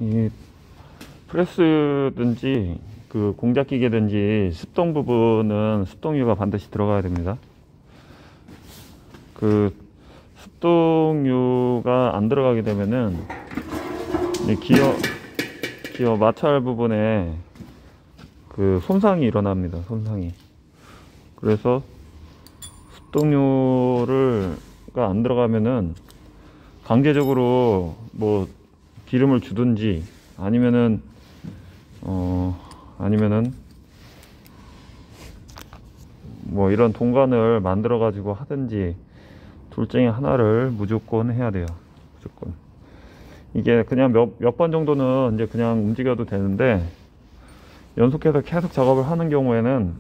이 프레스든지 그 공작기계든지 습동 부분은 습동유가 반드시 들어가야 됩니다. 그 습동유가 안 들어가게 되면은 이 기어 마찰 부분에 그 손상이 일어납니다. 손상이. 그래서 습동유가 안 들어가면은 강제적으로 뭐 기름을 주든지 아니면은 뭐 이런 동관을 만들어 가지고 하든지 둘 중에 하나를 무조건 해야 돼요. 무조건. 이게 그냥 몇 번 정도는 이제 그냥 움직여도 되는데 연속해서 계속 작업을 하는 경우에는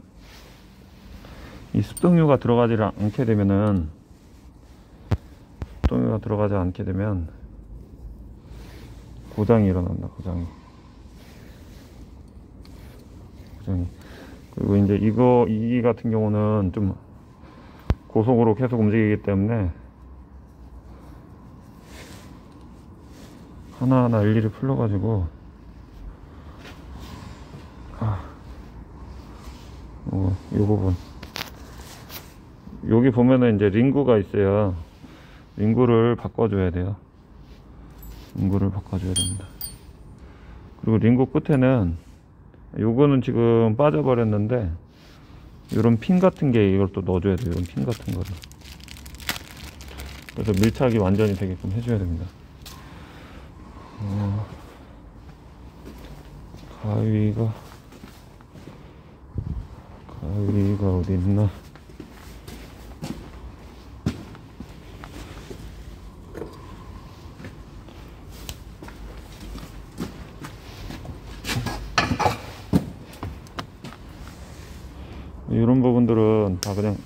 이 습동유가 들어가지 않게 되면 고장이 일어난다. 고장이. 그리고 이제 이 같은 경우는 좀 고속으로 계속 움직이기 때문에 하나하나 일일이 풀러가지고 요 부분 여기 보면은 이제 링구가 있어요. 링구를 바꿔줘야 돼요. 링구를 바꿔줘야 됩니다. 그리고 링구 끝에는 요거는 지금 빠져버렸는데 요런 핀 같은 게 이걸 또 넣어줘야 돼요. 이런 핀 같은 거를. 그래서 밀착이 완전히 되게끔 해줘야 됩니다. 가위가 어디 있나? 이런 부분들은 다 그냥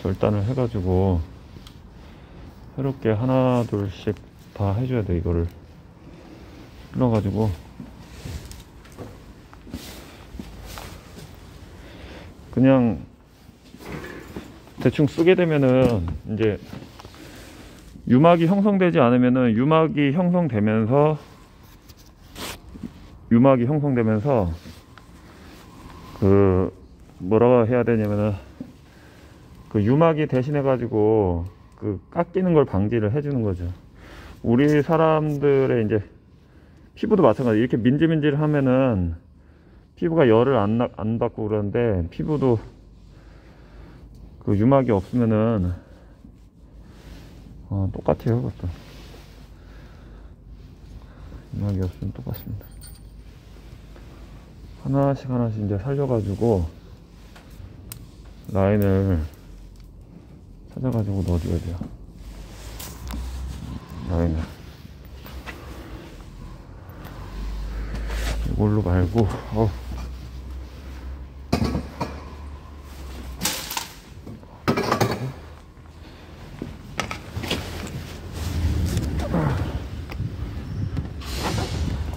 절단을 해가지고 새롭게 하나 둘씩 다 해줘야 돼. 이거를 풀어가지고 그냥 대충 쓰게 되면은 이제 유막이 형성되지 않으면은 유막이 형성되면서 그 뭐라고 해야 되냐면은 그 유막이 대신해 가지고 그 깎이는 걸 방지를 해주는 거죠. 우리 사람들의 이제 피부도 마찬가지. 이렇게 민질민질 하면은 피부가 열을 안 받고 그러는데 피부도 그 유막이 없으면은 똑같아요. 그것도 유막이 없으면 똑같습니다. 하나씩 이제 살려가지고 라인을 찾아가지고 넣어줘야 돼요. 라인을 이걸로 말고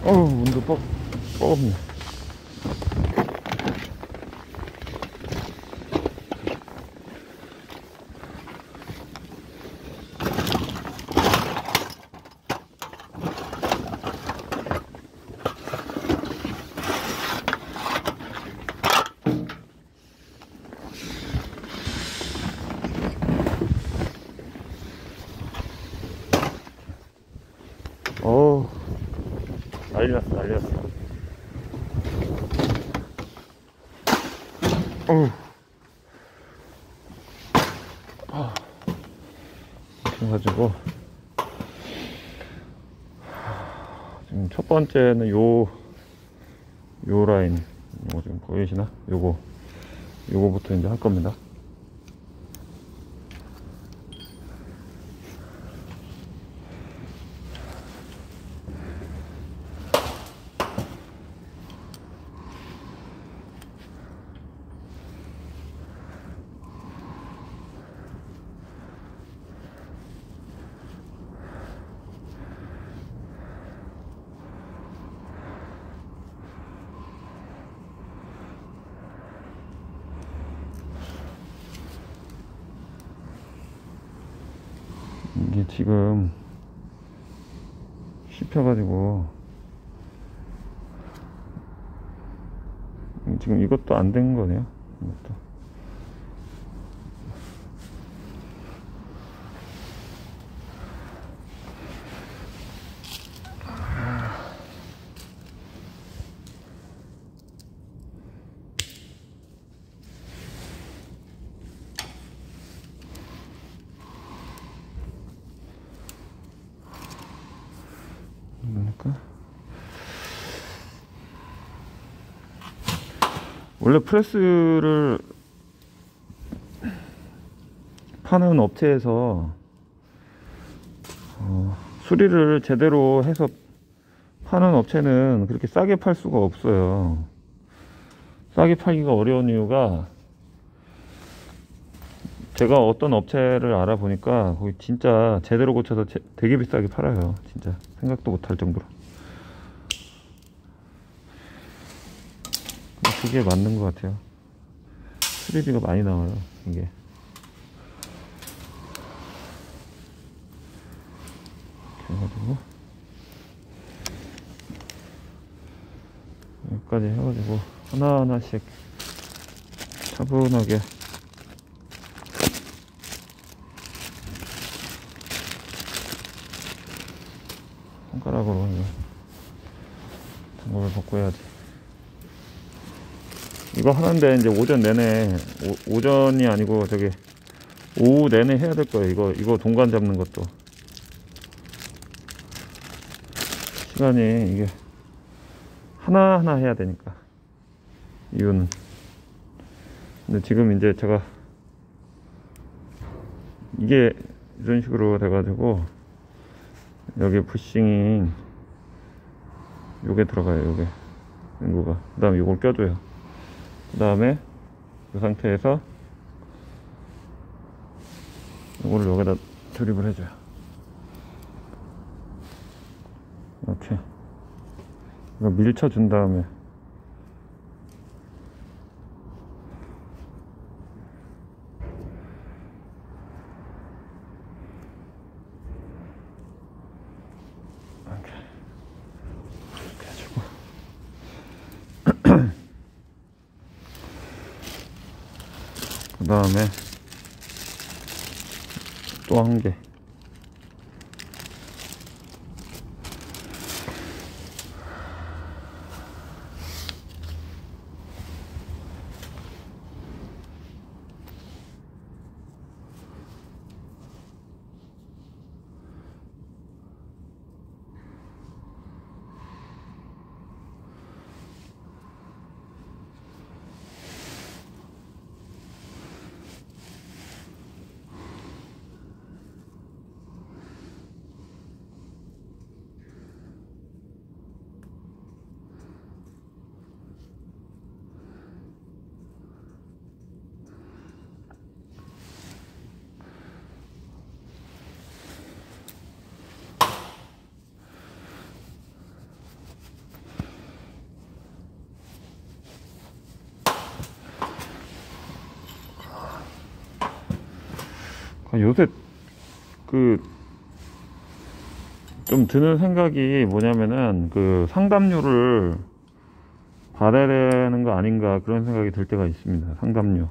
문도 뻐겁네. 난리 났어. 그래가지고 지금 첫 번째는 요 라인, 이거 지금 보이시나? 요거부터 이제 할 겁니다. 이게 지금 씹혀가지고 지금 이것도 안 된 거네요. 이것도. 그러니까 원래 프레스를 파는 업체에서 수리를 제대로 해서 파는 업체는 그렇게 싸게 팔 수가 없어요. 싸게 팔기가 어려운 이유가, 제가 어떤 업체를 알아보니까 거기 진짜 제대로 고쳐서 되게 비싸게 팔아요. 진짜 생각도 못할 정도로. 그게 맞는 것 같아요. 수리비가 많이 나와요, 이게. 이렇게 해가지고 여기까지 해가지고 하나하나씩 차분하게 손가락으로 등급을 벗고 해야지. 이거 하는데 이제 오전 내내, 오전이 아니고 저기 오후 내내 해야 될 거예요. 이거 동관 잡는 것도 시간이, 이게 하나하나 해야 되니까. 이유는, 근데 지금 이제 제가 이게 이런 식으로 돼가지고 여기 부싱이 요게 들어가요. 요게 연구가. 그 다음에 요걸 껴줘요. 그 다음에 이 상태에서 요거를 여기다 조립을 해줘요. 이렇게 이거 밀쳐준 다음에 이렇게 해주고 그 다음에 또 한 개, 요새 좀 드는 생각이 뭐냐면은 상담료를 받아야 되는 거 아닌가, 그런 생각이 들 때가 있습니다. 상담료,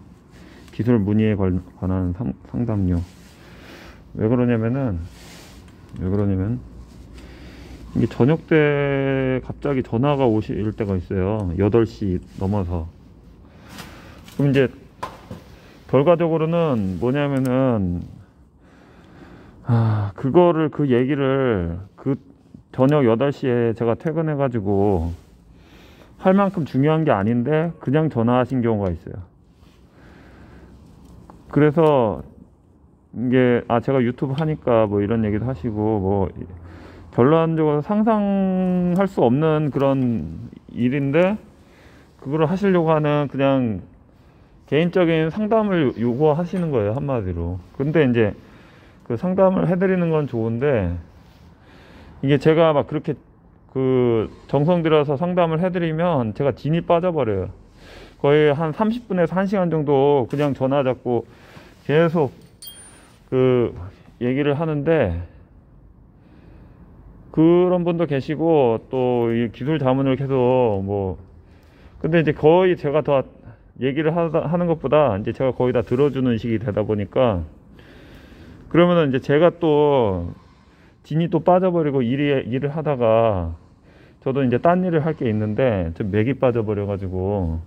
기술 문의에 관한 상담료. 왜 그러냐면 이게 저녁 때 갑자기 전화가 오실 때가 있어요. 8시 넘어서. 그럼 이제 결과적으로는 뭐냐면은, 그 얘기를 저녁 8시에 제가 퇴근해가지고 할 만큼 중요한 게 아닌데 그냥 전화하신 경우가 있어요. 그래서 이게, 제가 유튜브 하니까 뭐 이런 얘기도 하시고, 뭐 결론적으로 상상할 수 없는 그런 일인데 그거를 하시려고 하는, 그냥 개인적인 상담을 요구하시는 거예요, 한마디로. 근데 이제 그 상담을 해드리는 건 좋은데, 이게 제가 막 그렇게 정성 들여서 상담을 해드리면 제가 진이 빠져버려요. 거의 한 30분에서 1시간 정도 그냥 전화 잡고 계속 얘기를 하는데, 그런 분도 계시고, 또 이 기술 자문을 계속 근데 이제 거의 제가 더 얘기를 하는 것보다 이제 제가 거의 다 들어주는 식이 되다 보니까, 그러면은 이제 제가 또 진이 또 빠져버리고 일을 하다가 저도 이제 딴 일을 할 게 있는데 좀 맥이 빠져버려가지고,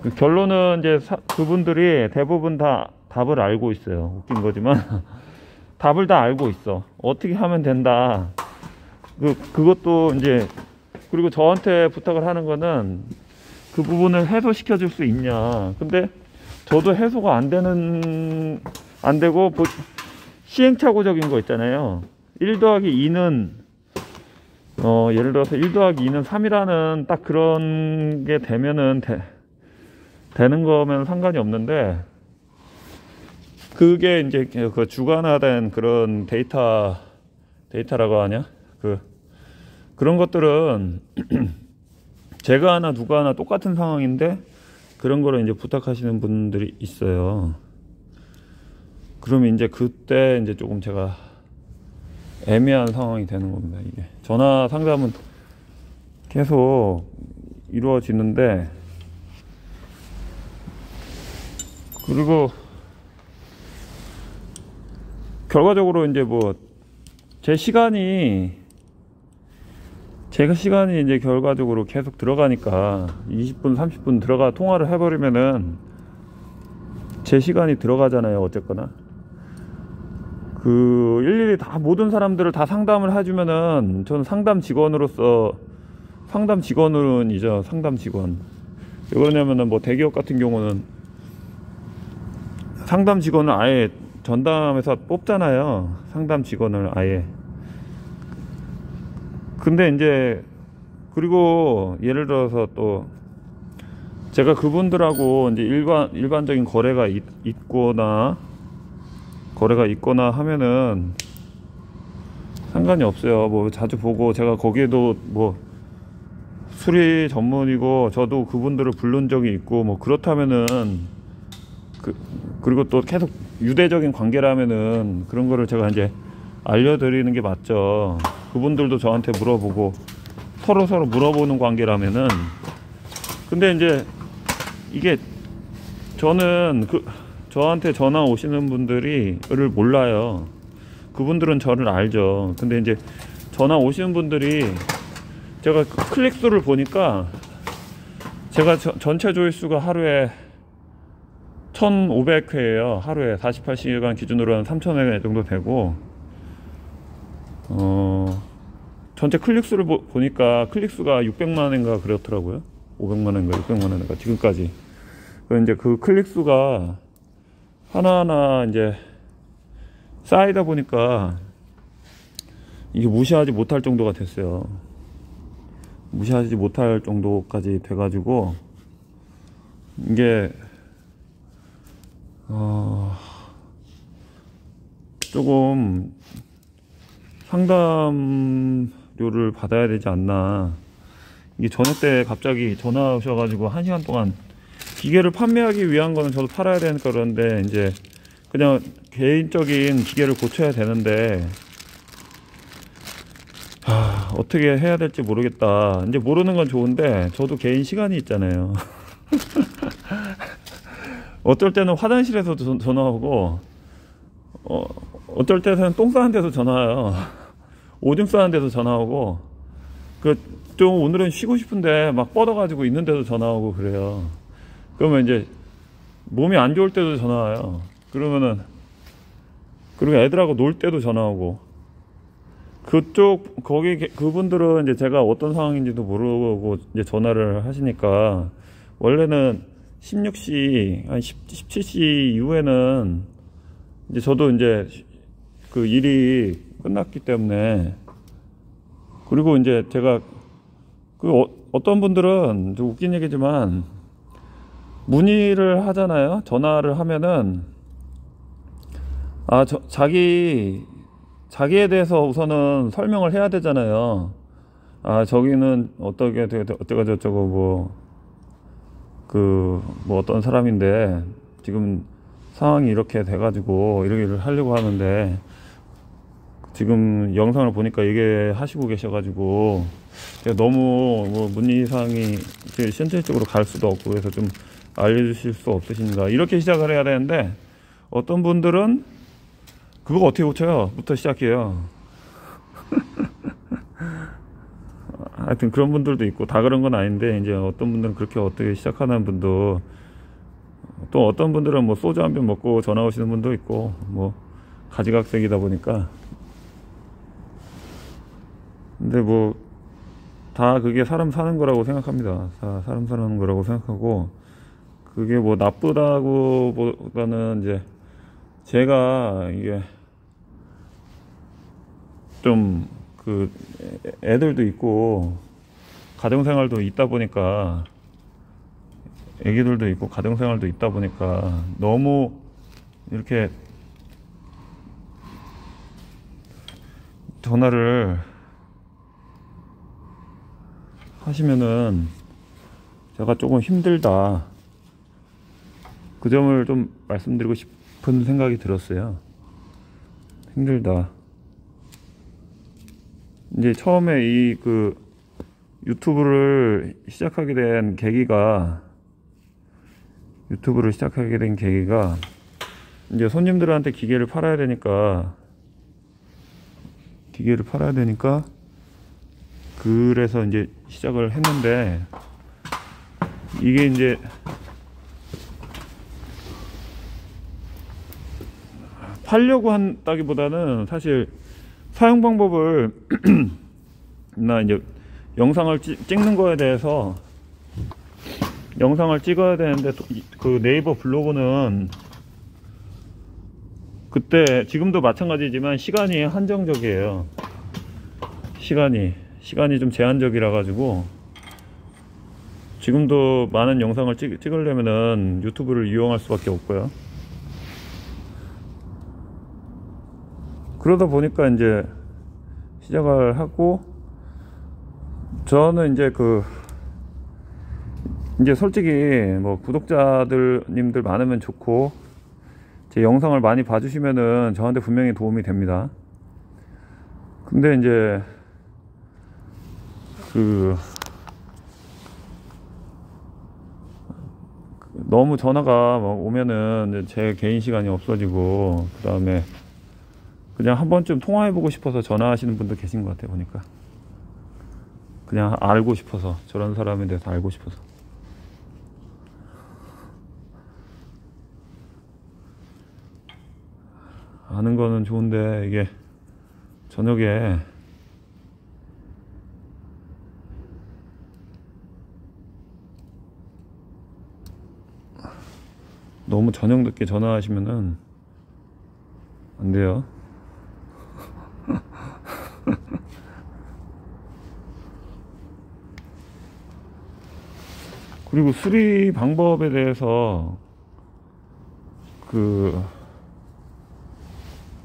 그 결론은 이제 그분들이 대부분 다 답을 알고 있어요. 웃긴 거지만 답을 다 알고 있어. 어떻게 하면 된다. 그것도 이제, 그리고 저한테 부탁을 하는 거는 그 부분을 해소시켜 줄 수 있냐. 근데 저도 해소가 안 되고 시행착오적인 거 있잖아요. 1 더하기 2는 예를 들어서 1 더하기 2는 3이라는 딱 그런 게 되면은 되는 거면 상관이 없는데, 그게 이제 그 주관화된 그런 데이터라고 하냐? 그런 것들은 제가 하나 누가 하나 똑같은 상황인데 그런 거를 이제 부탁하시는 분들이 있어요. 그러면 이제 그때 이제 조금 제가 애매한 상황이 되는 겁니다. 이게 전화 상담은 계속 이루어지는데, 그리고 결과적으로 이제 뭐 제가 시간이 이제 결과적으로 계속 들어가니까 20분 30분 통화를 해버리면은 제 시간이 들어가잖아요. 어쨌거나 그 일일이 다 모든 사람들을 다 상담을 해주면은 저는 상담 직원이죠. 상담 직원. 왜 그러냐면은 뭐 대기업 같은 경우는 상담 직원을 아예 전담해서 뽑잖아요. 상담 직원을 아예. 근데 이제 그리고 예를 들어서 또 제가 그분들하고 이제 일반적인 거래가 있거나 하면은 상관이 없어요. 뭐 자주 보고, 제가 거기에도 뭐 수리 전문이고 저도 그분들을 부른 적이 있고 뭐 그렇다면은 그리고 또 계속 유대적인 관계라면은 그런 거를 제가 이제 알려드리는 게 맞죠. 그분들도 저한테 물어보고 서로 물어보는 관계라면은. 근데 이제 이게 저는 저한테 전화 오시는 분들을 몰라요. 그분들은 저를 알죠. 근데 이제 전화 오시는 분들이 제가 클릭 수를 보니까 제가 전체 조회수가 하루에 1500회예요. 하루에 48시간 기준으로는 3000회 정도 되고, 전체 클릭수를 보니까 클릭수가 600만인가 그렇더라고요. 500만인가 600만인가 지금까지. 이제 그 클릭수가 하나하나 이제 쌓이다 보니까 이게 무시하지 못할 정도가 됐어요. 무시하지 못할 정도까지 돼가지고 이게 조금 상담료를 받아야 되지 않나. 이게 저녁 때 갑자기 전화 오셔가지고 1시간 동안 기계를 판매하기 위한 거는 저도 팔아야 되니까 그런데 이제 그냥 개인적인 기계를 고쳐야 되는데 어떻게 해야 될지 모르겠다. 이제 모르는 건 좋은데 저도 개인 시간이 있잖아요. 어떨 때는 화장실에서 전화 오고, 어떨 때는 똥 싸는 데서 전화 와요. 오줌 싸는 데서 전화 오고, 좀 오늘은 쉬고 싶은데 막 뻗어가지고 있는 데도 전화 오고 그래요. 그러면 이제 몸이 안 좋을 때도 전화 와요. 그러면은, 그리고 애들하고 놀 때도 전화 오고, 그분들은 이제 제가 어떤 상황인지도 모르고 이제 전화를 하시니까, 원래는 16시, 한 17시 이후에는 이제 저도 이제 그 일이 끝났기 때문에, 그리고 이제 제가 어떤 분들은 좀 웃긴 얘기지만 문의를 하잖아요. 전화를 하면은 자기에 대해서 우선은 설명을 해야 되잖아요. 저기는 어때가 저쩌고 뭐 어떤 사람인데 지금 상황이 이렇게 돼가지고 이렇게 하려고 하는데 지금 영상을 보니까 얘기하시고 계셔가지고 제가 너무 뭐 문의사항이 현실적으로 갈 수도 없고 그래서 좀 알려주실 수 없으신가 이렇게 시작을 해야 되는데 어떤 분들은 그거 어떻게 고쳐요? 부터 시작해요. 하여튼 그런 분들도 있고 다 그런 건 아닌데 이제 어떤 분들은 그렇게 어떻게 시작하는 분도 또 어떤 분들은 뭐 소주 한 병 먹고 전화 오시는 분도 있고 뭐 가지각색이다 보니까 근데 뭐 다 그게 사람 사는 거라고 생각합니다. 사람 사는 거라고 생각하고 그게 뭐 나쁘다고 보다는 이제 제가 이게 좀 그 애들도 있고 가정생활도 있다 보니까 애기들도 있고 가정생활도 있다 보니까 너무 이렇게 전화를 하시면은 제가 조금 힘들다 그 점을 좀 말씀드리고 싶은 생각이 들었어요. 힘들다. 이제 처음에 이 그 유튜브를 시작하게 된 계기가 이제 손님들한테 기계를 팔아야 되니까 그래서 이제 시작을 했는데 이게 이제 팔려고 한다기보다는 사실 사용 방법을 나 이제 영상을 찍는 거에 대해서 영상을 찍어야 되는데 그 네이버 블로그는 그때 지금도 마찬가지지만 시간이 한정적이에요. 시간이 좀 제한적이라 가지고 지금도 많은 영상을 찍으려면은 유튜브를 이용할 수밖에 없고요. 그러다 보니까 이제 시작을 하고 저는 이제 솔직히 뭐 구독자님들 많으면 좋고 제 영상을 많이 봐주시면은 저한테 분명히 도움이 됩니다. 근데 이제 너무 전화가 막 오면은 제 개인 시간이 없어지고 그 다음에 그냥 한 번쯤 통화해보고 싶어서 전화하시는 분도 계신 것 같아요. 보니까 그냥 알고 싶어서 저런 사람에 대해서 알고 싶어서 아는 거는 좋은데 이게 저녁에 너무 저녁 늦게 전화하시면은 안 돼요. 그리고 수리 방법에 대해서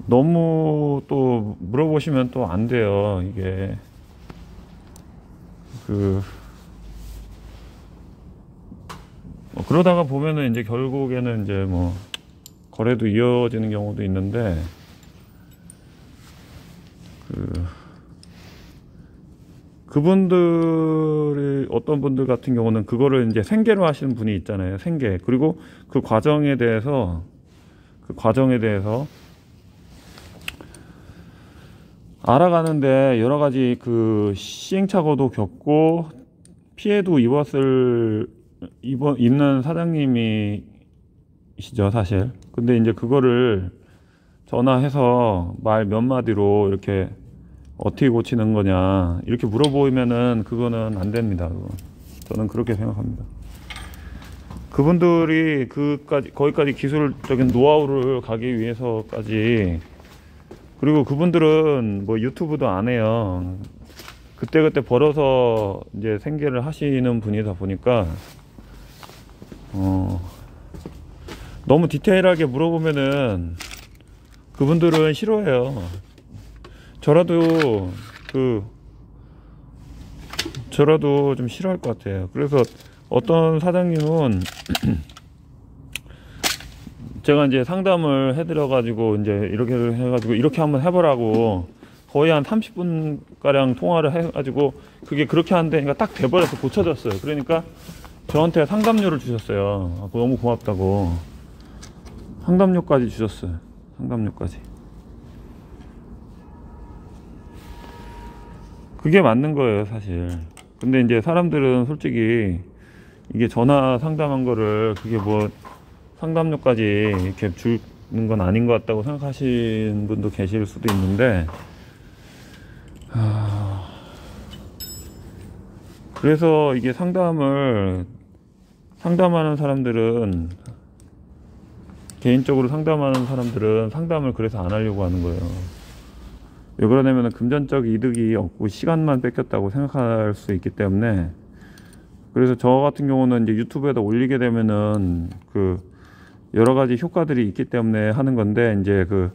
너무 또 물어보시면 또 안 돼요. 이게 그러다가 보면은 이제 결국에는 이제 뭐 거래도 이어지는 경우도 있는데 그분들이 어떤 분들 같은 경우는 그거를 이제 생계로 하시는 분이 있잖아요. 생계. 그리고 그 과정에 대해서 알아가는데 여러 가지 그 시행착오도 겪고 피해도 입는 사장님이시죠, 사실. 근데 이제 그거를 전화해서 말 몇 마디로 이렇게 어떻게 고치는 거냐 이렇게 물어보면은 그거는 안 됩니다. 저는 그렇게 생각합니다. 그분들이 거기까지 기술적인 노하우를 가기 위해서까지 그리고 그분들은 뭐 유튜브도 안 해요. 그때그때 벌어서 이제 생계를 하시는 분이다 보니까 너무 디테일하게 물어보면은 그분들은 싫어해요. 저라도 좀 싫어할 것 같아요. 그래서 어떤 사장님은 제가 이제 상담을 해드려 가지고 이제 이렇게 해가지고 이렇게 한번 해보라고 거의 한 30분가량 통화를 해가지고 그게 그렇게 하는데 딱 돼버려서 고쳐졌어요. 그러니까 저한테 상담료를 주셨어요. 너무 고맙다고. 상담료까지 주셨어요. 상담료까지. 그게 맞는 거예요, 사실. 근데 이제 사람들은 솔직히 이게 전화 상담한 거를 그게 뭐 상담료까지 이렇게 주는 건 아닌 것 같다고 생각하시는 분도 계실 수도 있는데, 그래서 이게 상담하는 사람들은, 개인적으로 상담하는 사람들은 상담을 그래서 안 하려고 하는 거예요. 왜 그러냐면 금전적 이득이 없고 시간만 뺏겼다고 생각할 수 있기 때문에. 그래서 저 같은 경우는 이제 유튜브에다 올리게 되면은 그 여러 가지 효과들이 있기 때문에 하는 건데, 이제 그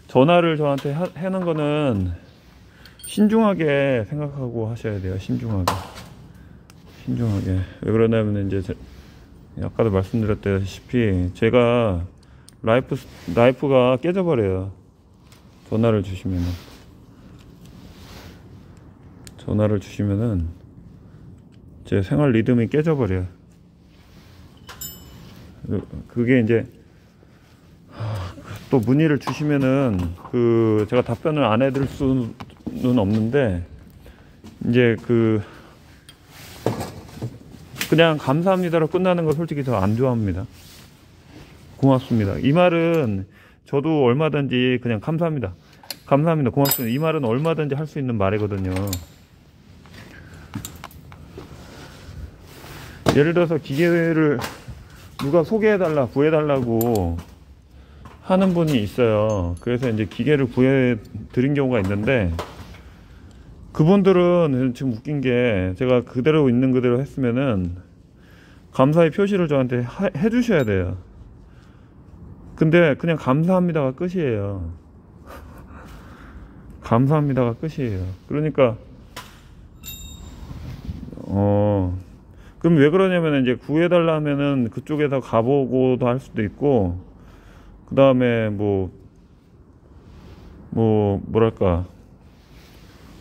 전화를 저한테 하는 거는 신중하게 생각하고 하셔야 돼요. 신중하게. 왜 그러냐면 이제 아까도 말씀드렸다시피 제가 라이프가 깨져버려요. 전화를 주시면은 제 생활 리듬이 깨져버려요. 그게 이제 또 문의를 주시면은 그 제가 답변을 안 해드릴 수는 없는데, 이제 그냥 감사합니다로 끝나는 거 솔직히 저 안 좋아합니다. 고맙습니다. 이 말은 저도 얼마든지 그냥 감사합니다, 고맙습니다, 이 말은 얼마든지 할 수 있는 말이거든요. 예를 들어서 기계를 누가 소개해달라, 구해달라고 하는 분이 있어요. 그래서 이제 기계를 구해드린 경우가 있는데, 그분들은 지금 웃긴 게 제가 그대로 있는 그대로 했으면은 감사의 표시를 저한테 해주셔야 돼요. 근데 그냥 감사합니다가 끝이에요. 감사합니다가 끝이에요. 그러니까 그럼 왜 그러냐면 이제 구해달라면은 그쪽에서 가보고도 할 수도 있고, 그 다음에 뭐랄까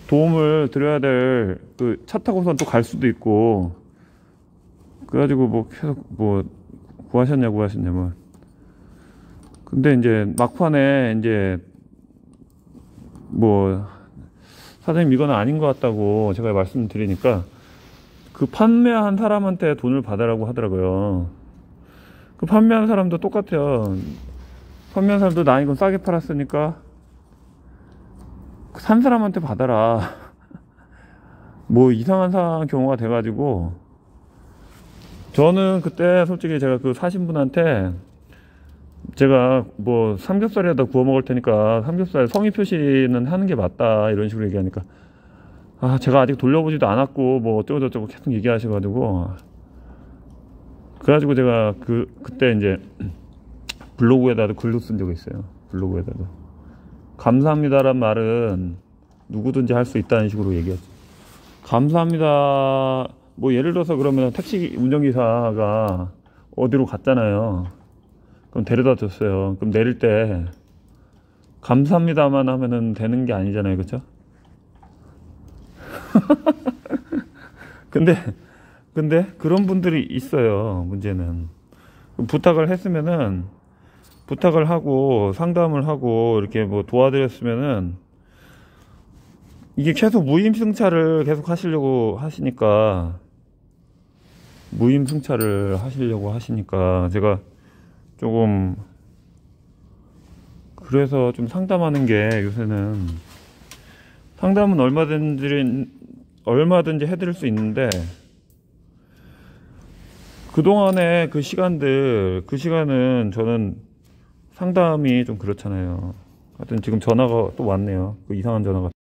도움을 드려야 될 그 차 타고선 또 갈 수도 있고, 그래가지고 뭐 계속 뭐 구하셨냐 뭐. 근데 이제 막판에 이제 뭐 사장님 이건 아닌 것 같다고 제가 말씀드리니까 그 판매한 사람한테 돈을 받으라고 하더라고요. 그 판매한 사람도 똑같아요. 판매한 사람도 나 이건 싸게 팔았으니까 산 사람한테 받아라. 뭐 이상한 경우가 돼가지고, 저는 그때 솔직히 제가 그 사신 분한테 제가 뭐 삼겹살에다 구워 먹을 테니까 삼겹살 성의 표시는 하는 게 맞다 이런 식으로 얘기하니까, 제가 아직 돌려보지도 않았고 뭐 어쩌고 저쩌고 계속 얘기하셔가지고, 그래가지고 제가 그때 이제 블로그에다도 글로 쓴 적이 있어요. 블로그에다도 감사합니다란 말은 누구든지 할 수 있다는 식으로 얘기했죠. 감사합니다. 뭐 예를 들어서 그러면 택시 운전기사가 어디로 갔잖아요. 그럼 데려다 줬어요. 그럼 내릴 때 감사합니다만 하면은 되는 게 아니잖아요. 그쵸? 근데 그런 분들이 있어요. 문제는 부탁을 했으면은, 부탁을 하고 상담을 하고 이렇게 뭐 도와드렸으면은, 이게 계속 무임승차를 계속 하시려고 하시니까 제가 조금, 그래서 좀 상담하는 게, 요새는 상담은 얼마든지 해드릴 수 있는데, 그동안의 그 시간은 저는 상담이 좀 그렇잖아요. 하여튼 지금 전화가 또 왔네요. 그 이상한 전화가.